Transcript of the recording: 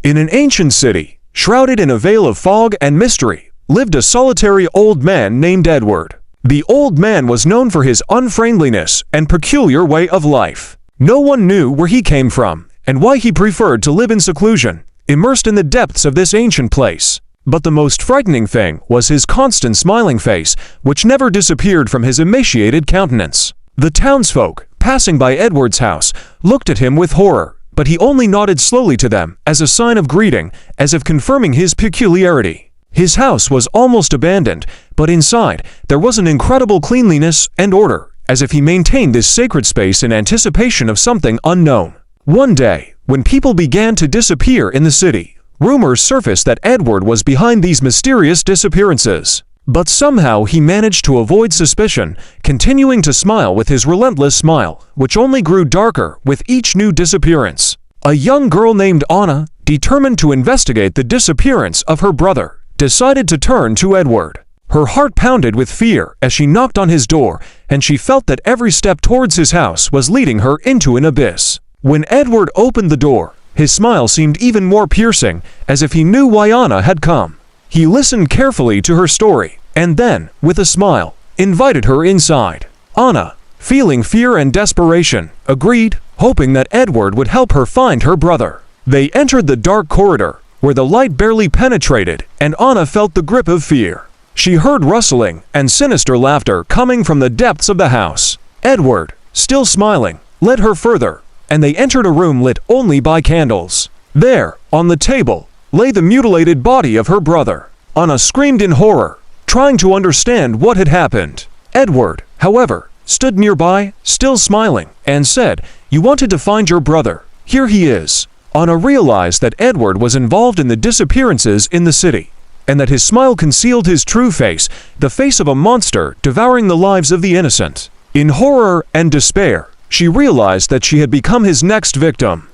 In an ancient city, shrouded in a veil of fog and mystery, lived a solitary old man named Edward. The old man was known for his unfriendliness and peculiar way of life. No one knew where he came from and why he preferred to live in seclusion, immersed in the depths of this ancient place. But the most frightening thing was his constant smiling face, which never disappeared from his emaciated countenance. The townsfolk, passing by Edward's house, looked at him with horror, but he only nodded slowly to them as a sign of greeting, as if confirming his peculiarity. His house was almost abandoned, but inside there was an incredible cleanliness and order, as if he maintained this sacred space in anticipation of something unknown. One day, when people began to disappear in the city, rumors surfaced that Edward was behind these mysterious disappearances. But somehow he managed to avoid suspicion, continuing to smile with his relentless smile, which only grew darker with each new disappearance. A young girl named Anna, determined to investigate the disappearance of her brother, decided to turn to Edward. Her heart pounded with fear as she knocked on his door, and she felt that every step towards his house was leading her into an abyss. When Edward opened the door, his smile seemed even more piercing, as if he knew why Anna had come. He listened carefully to her story, and then, with a smile, invited her inside. Anna, feeling fear and desperation, agreed, hoping that Edward would help her find her brother. They entered the dark corridor, where the light barely penetrated, and Anna felt the grip of fear. She heard rustling and sinister laughter coming from the depths of the house. Edward, still smiling, led her further, and they entered a room lit only by candles. There, on the table, lay the mutilated body of her brother. Anna screamed in horror, trying to understand what had happened. Edward, however, stood nearby, still smiling, and said, "You wanted to find your brother. Here he is." Anna realized that Edward was involved in the disappearances in the city, and that his smile concealed his true face, the face of a monster devouring the lives of the innocent. In horror and despair, she realized that she had become his next victim.